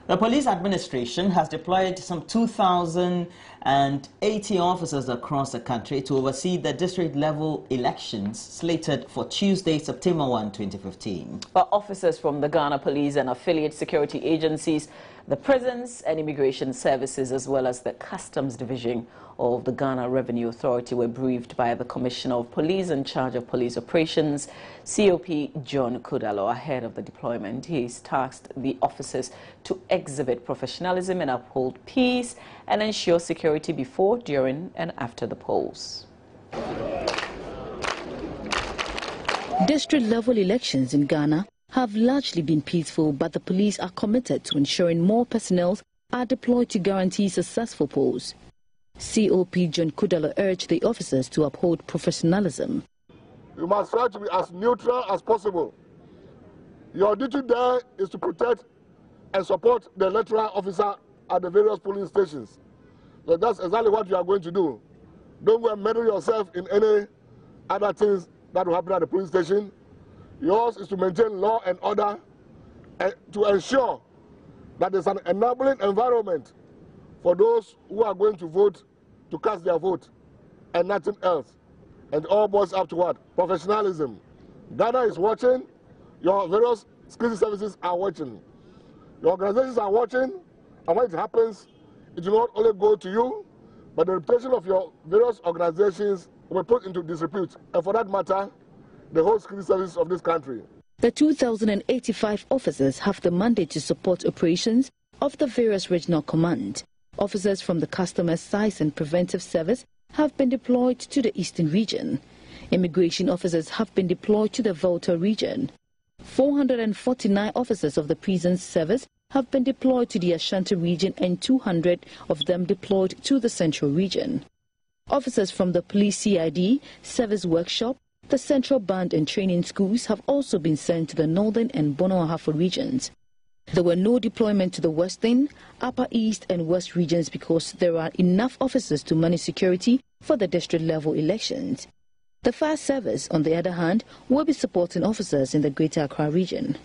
The police administration has deployed some 2,080 officers across the country to oversee the district-level elections slated for Tuesday, September 1, 2015. But officers from the Ghana Police and affiliate security agencies, the prisons and immigration services, as well as the Customs Division of the Ghana Revenue Authority were briefed by the Commissioner of Police in charge of police operations, COP John Kudalo, ahead of the deployment. He's tasked the officers to exhibit professionalism and uphold peace and ensure security before, during and after the polls. District-level elections in Ghana have largely been peaceful, but the police are committed to ensuring more personnel are deployed to guarantee successful polls. COP John Kudalo urged the officers to uphold professionalism. You must try to be as neutral as possible. Your duty there is to protect and support the electoral officer at the various polling stations. So that's exactly what you are going to do. Don't go and meddle yourself in any other things that will happen at the polling station. Yours is to maintain law and order and to ensure that there's an enabling environment for those who are going to vote to cast their vote and nothing else. And all boils up to what? Professionalism. Ghana is watching. Your various security services are watching. Your organizations are watching. And when it happens, it will not only go to you, but the reputation of your various organizations will be put into disrepute. And for that matter, the whole security services of this country. The 2,085 officers have the mandate to support operations of the various regional commands. Officers from the Customer Size and Preventive Service have been deployed to the Eastern region. Immigration officers have been deployed to the Volta region. 449 officers of the Prisons Service have been deployed to the Ashanti region and 200 of them deployed to the Central region. Officers from the Police CID, Service Workshop, the Central Band and Training Schools have also been sent to the Northern and Bono Ahafo regions. There were no deployment to the Western, Upper East and West regions because there are enough officers to manage security for the district-level elections. The Fire Service, on the other hand, will be supporting officers in the Greater Accra region.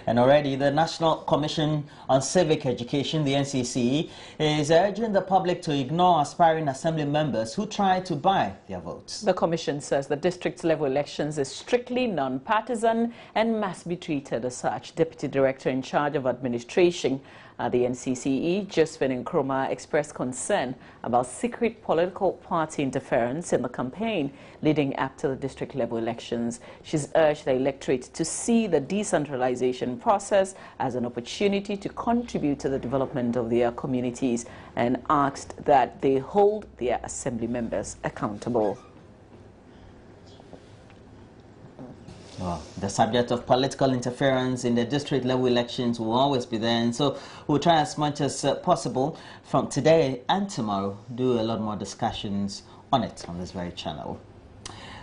And already the National Commission on Civic Education, the NCC, is urging the public to ignore aspiring assembly members who try to buy their votes. The Commission says the district-level elections is strictly non-partisan and must be treated as such. Deputy Director in charge of administration at the NCCE, Josephine Nkrumah, expressed concern about secret political party interference in the campaign leading up to the district-level elections. She's urged the electorate to see the decentralization process as an opportunity to contribute to the development of their communities and asked that they hold their assembly members accountable. Well, the subject of political interference in the district-level elections will always be there, and so we'll try as much as possible from today and tomorrow do a lot more discussions on it on this very channel.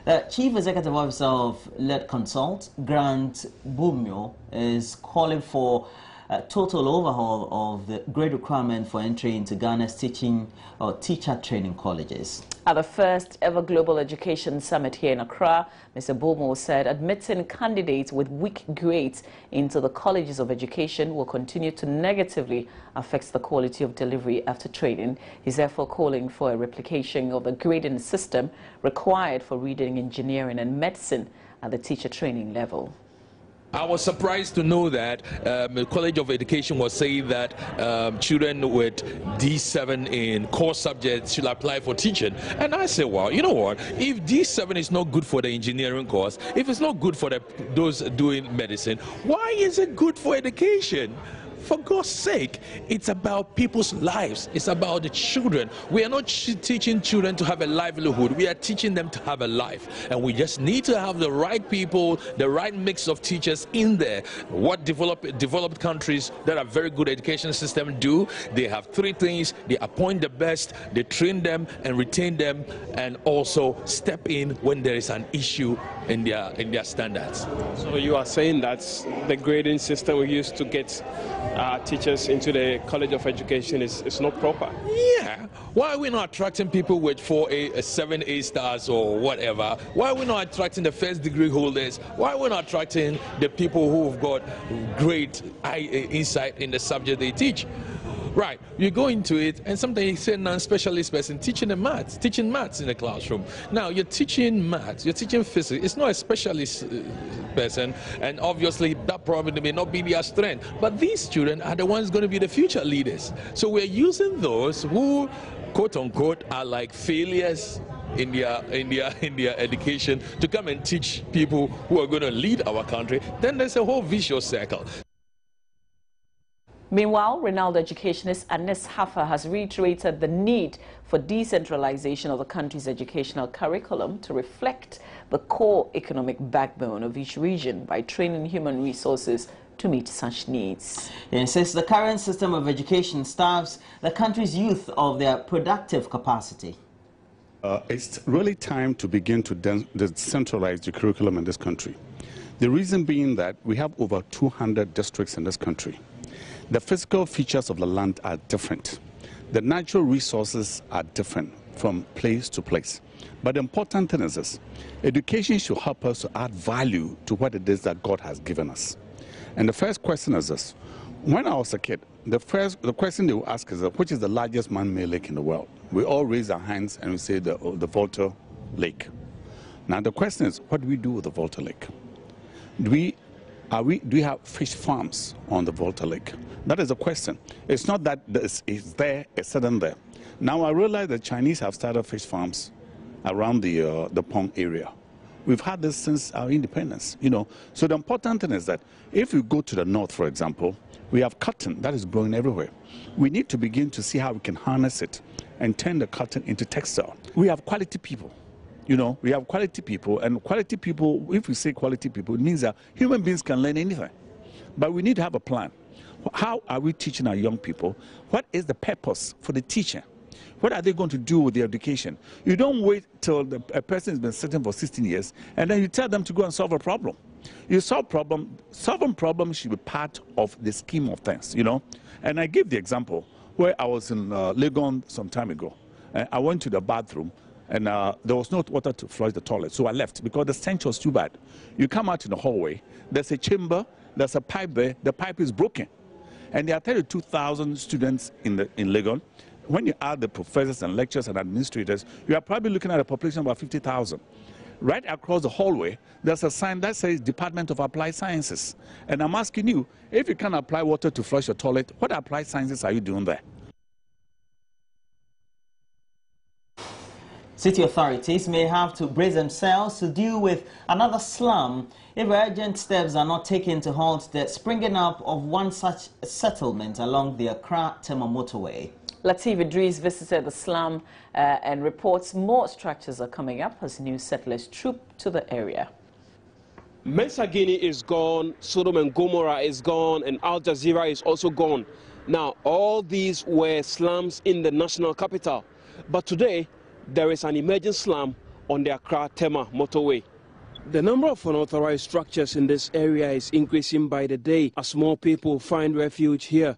The Chief Executive Officer of LED Consult, Grant Bumio, is calling for a total overhaul of the grade requirement for entry into Ghana's teaching or teacher training colleges. At the first ever Global Education Summit here in Accra, Mr. Bomo said admitting candidates with weak grades into the colleges of education will continue to negatively affect the quality of delivery after training. He's therefore calling for a replication of the grading system required for reading, engineering and medicine at the teacher training level. I was surprised to know that the College of Education was saying that children with D7 in core subjects should apply for teaching. And I said, well, you know what? If D7 is not good for the engineering course, if it's not good for those doing medicine, why is it good for education? For God's sake, it's about people's lives. It's about the children. We are not teaching children to have a livelihood. We are teaching them to have a life. And we just need to have the right people, the right mix of teachers in there. What developed countries that are very good education system do, they have three things. They appoint the best, they train them and retain them, and also step in when there is an issue in their standards. So you are saying that the grading system we used to get teachers into the College of Education is not proper. Yeah. Why are we not attracting people with 4A, 7A stars or whatever? Why are we not attracting the first degree holders? Why are we not attracting the people who've got great insight in the subject they teach? Right, you go into it, and sometimes you say non-specialist person teaching maths in the classroom. Now, you're teaching maths, you're teaching physics. It's not a specialist person, and obviously that probably may not be their strength. But these students are the ones going to be the future leaders. So we're using those who, quote-unquote, are like failures in their education to come and teach people who are going to lead our country. Then there's a whole vicious circle. Meanwhile, renowned educationist Anes Hafa has reiterated the need for decentralization of the country's educational curriculum to reflect the core economic backbone of each region by training human resources to meet such needs. He insists the current system of education starves the country's youth of their productive capacity. It's really time to begin to decentralize the curriculum in this country. The reason being that we have over 200 districts in this country. The physical features of the land are different. The natural resources are different from place to place. But the important thing is this: education should help us to add value to what it is that God has given us. And the first question is this: when I was a kid, the question they will ask is, which is the largest man-made lake in the world? We all raise our hands and we say the Volta Lake. Now the question is, what do we do with the Volta Lake? Do we have fish farms on the Volta Lake? That is the question. It's not that it's there, it's sitting there. Now I realize that Chinese have started fish farms around the Pong area. We've had this since our independence, you know. So the important thing is that if you go to the north, for example, we have cotton that is growing everywhere. We need to begin to see how we can harness it and turn the cotton into textile. We have quality people. You know, we have quality people, and quality people, if we say quality people, it means that human beings can learn anything. But we need to have a plan. How are we teaching our young people? What is the purpose for the teacher? What are they going to do with their education? You don't wait till a person has been sitting for 16 years, and then you tell them to go and solve a problem. You solve problem. Solving problems should be part of the scheme of things, you know. And I give the example where I was in Legon some time ago. I went to the bathroom, and there was no water to flush the toilet, so I left because the stench was too bad. You come out in the hallway, there's a chamber, there's a pipe there, the pipe is broken. And there are 32,000 students in Legon. When you add the professors and lecturers and administrators, you are probably looking at a population of about 50,000. Right across the hallway, there's a sign that says Department of Applied Sciences. And I'm asking you, if you can apply water to flush your toilet, what applied sciences are you doing there? City authorities may have to brace themselves to deal with another slum if urgent steps are not taken to halt the springing up of one such settlement along the Accra-Tema motorway. Latif Idris visited the slum and reports more structures are coming up as new settlers troop to the area. Mensagini is gone, Sodom and Gomorrah is gone, and Al Jazeera is also gone. Now, all these were slums in the national capital. But today, there is an emerging slum on the Accra-Tema motorway. The number of unauthorized structures in this area is increasing by the day as more people find refuge here.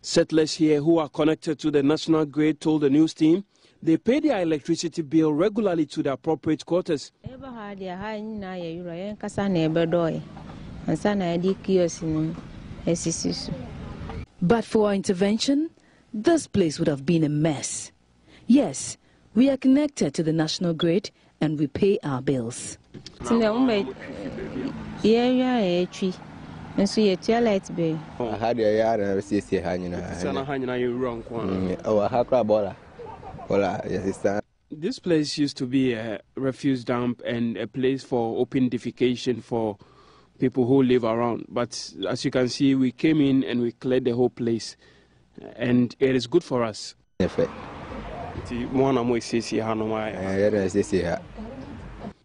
Settlers here who are connected to the national grid told the news team they pay their electricity bill regularly to the appropriate quarters. But for our intervention, this place would have been a mess. Yes, we are connected to the national grid and we pay our bills. This place used to be a refuse dump and a place for open defecation for people who live around. But as you can see, we came in and we cleared the whole place. And it is good for us.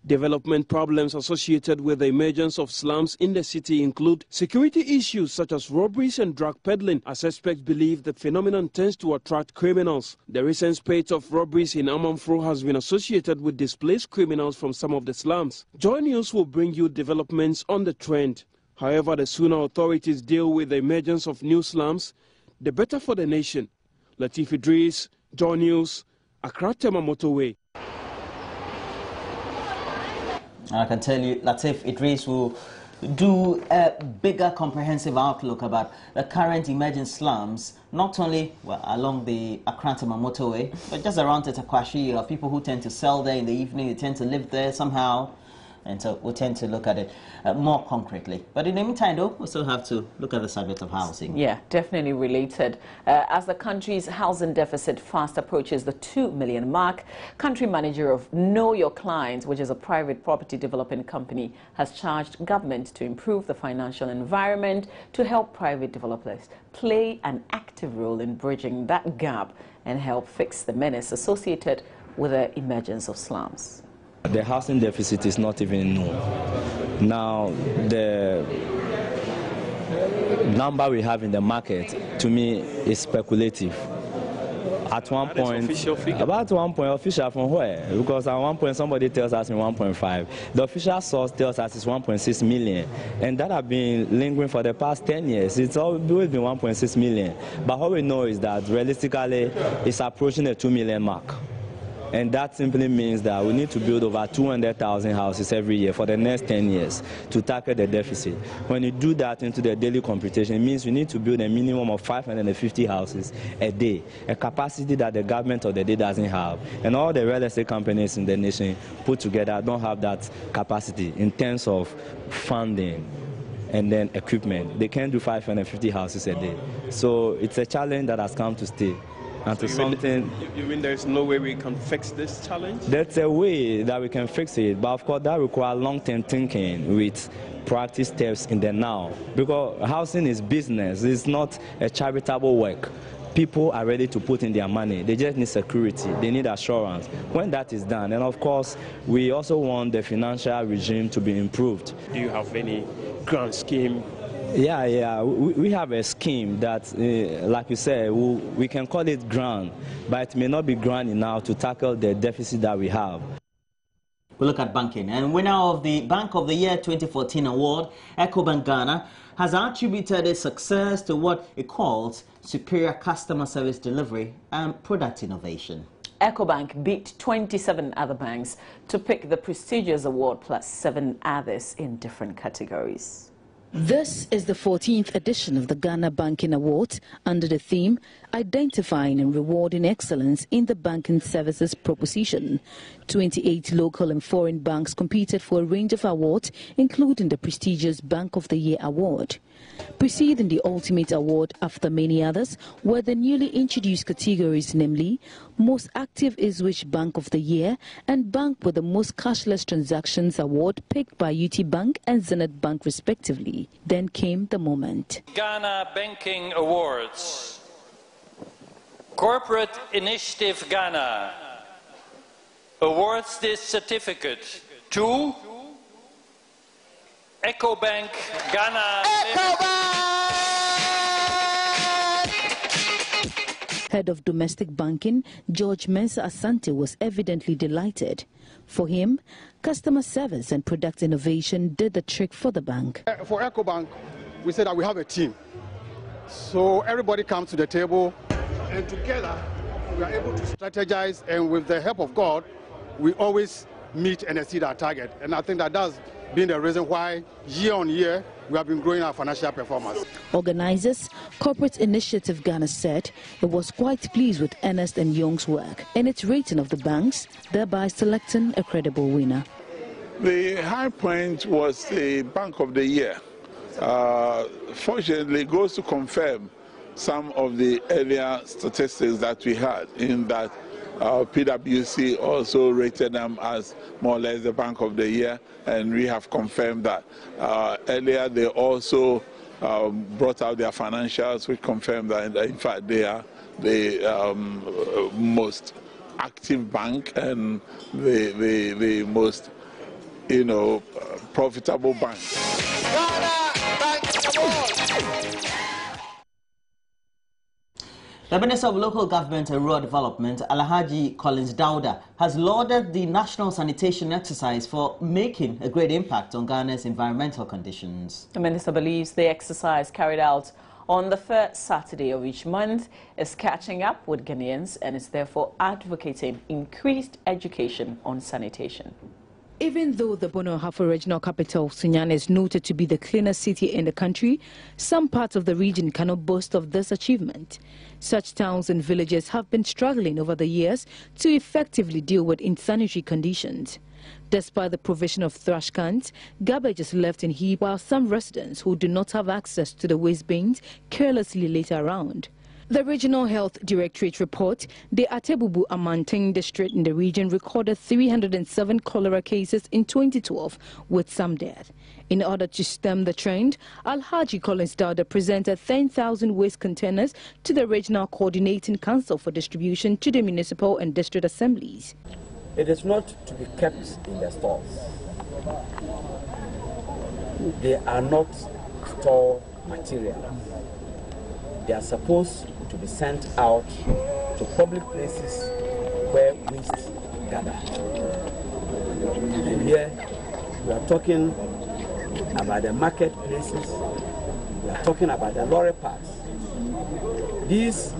Development problems associated with the emergence of slums in the city include security issues such as robberies and drug peddling, as suspects believe the phenomenon tends to attract criminals. The recent spate of robberies in Amanfro has been associated with displaced criminals from some of the slums. Joy News will bring you developments on the trend. However, the sooner authorities deal with the emergence of new slums, the better for the nation. Latif Idris, Joy News, Accra Tema Motorway. I can tell you, Latif Idris will do a bigger comprehensive outlook about the current emerging slums, not only along the Accra Tema motorway, but just around Tetakwashi. You have people who tend to sell there in the evening, they tend to live there somehow, and so we'll tend to look at it more concretely. But in the meantime, though, we still have to look at the subject of housing. Yeah, definitely related. As the country's housing deficit fast approaches the 2 million mark, country manager of Know Your Client, which is a private property development company, has charged government to improve the financial environment to help private developers play an active role in bridging that gap and help fix the menace associated with the emergence of slums. The housing deficit is not even known. Now, the number we have in the market, to me, is speculative. At one point, about 1 point, official from where? Because at one point somebody tells us in 1.5. The official source tells us it's 1.6 million. And that has been lingering for the past 10 years. It's always been 1.6 million. But what we know is that realistically, it's approaching the 2 million mark. And that simply means that we need to build over 200,000 houses every year for the next 10 years to tackle the deficit. When you do that into the daily computation, it means we need to build a minimum of 550 houses a day, a capacity that the government of the day doesn't have. And all the real estate companies in the nation put together don't have that capacity in terms of funding and then equipment. They can't do 550 houses a day. So it's a challenge that has come to stay. And so you mean there's no way we can fix this challenge? That's a way that we can fix it, but of course that requires long-term thinking with practice steps in the now. Because housing is business, it's not a charitable work. People are ready to put in their money. They just need security. They need assurance. When that is done, and of course, we also want the financial regime to be improved. Do you have any grant scheme? Yeah. We have a scheme that, like you said, we can call it grant, but it may not be grant enough to tackle the deficit that we have. We look at banking, and winner of the Bank of the Year 2014 award, EcoBank Ghana, has attributed its success to what it calls superior customer service delivery and product innovation. EcoBank beat 27 other banks to pick the prestigious award plus 7 others in different categories. This is the 14th edition of the Ghana Banking Awards under the theme Identifying and Rewarding Excellence in the Banking Services Proposition. 28 local and foreign banks competed for a range of awards, including the prestigious Bank of the Year award. Preceding the ultimate award after many others were the newly introduced categories, namely Most Active Isswich Bank of the Year and Bank with the Most Cashless Transactions award, picked by UT Bank and Zenith Bank respectively. Then came the moment. Ghana Banking Awards. Corporate Initiative Ghana awards this certificate to EcoBank Ghana. Head of Domestic Banking, George Mensah Asante, was evidently delighted. For him, customer service and product innovation did the trick for the bank. For EcoBank, we said that we have a team. So everybody comes to the table, and together we are able to strategize, and with the help of God, we always meet and exceed our target. And I think that that's been the reason why year on year we have been growing our financial performance. Organizers, Corporate Initiative Ghana, said it was quite pleased with Ernst & Young's work and its rating of the banks, thereby selecting a credible winner. The high point was the Bank of the Year. Fortunately, it goes to confirm some of the earlier statistics that we had, in that PwC also rated them as more or less the Bank of the Year, and we have confirmed that. Earlier, they also brought out their financials, which confirmed that, in fact, they are the most active bank and the most profitable banks. The Minister of Local Government and Rural Development, Alhaji Collins Dauda, has lauded the national sanitation exercise for making a great impact on Ghana's environmental conditions. The minister believes the exercise carried out on the first Saturday of each month is catching up with Ghanaians and is therefore advocating increased education on sanitation. Even though the Bono-Ahafo regional capital, Sunyani, is noted to be the cleanest city in the country, some parts of the region cannot boast of this achievement. Such towns and villages have been struggling over the years to effectively deal with insanitary conditions. Despite the provision of trash cans, garbage is left in heap, while some residents who do not have access to the waste bins carelessly litter around. The Regional Health Directorate report, the Atebubu Amanteng district in the region recorded 307 cholera cases in 2012, with some death. In order to stem the trend, Alhaji Collins Dauda presented 10,000 waste containers to the Regional Coordinating Council for distribution to the municipal and district assemblies. It is not to be kept in the stores. They are not store material. They are supposed to be sent out to public places where waste gather. And here we are talking about the marketplaces, we are talking about the lorry parks. These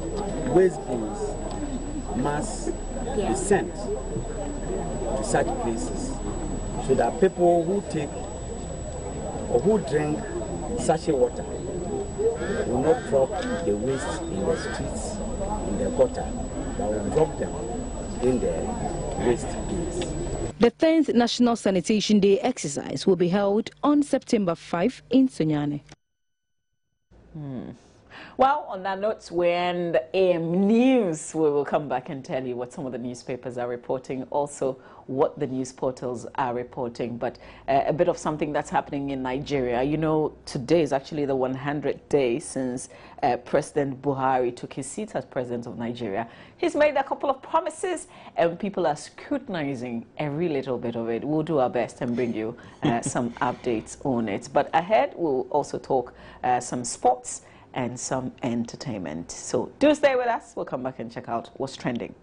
waste bins must be sent to such places so that people who take or who drink sachet water will not drop the waste in the streets, in the gutter, but will drop them in the waste bins. The 10th National Sanitation Day exercise will be held on September 5 in Sunyani. Well, on that note, when the AM News, we will come back and tell you what some of the newspapers are reporting, also what the news portals are reporting. But a bit of something that's happening in Nigeria. You know, today is actually the 100th day since President Buhari took his seat as president of Nigeria. He's made a couple of promises and people are scrutinizing every little bit of it. We'll do our best and bring you some updates on it. But ahead, we'll also talk some sports and some entertainment. So do stay with us. We'll come back and check out what's trending.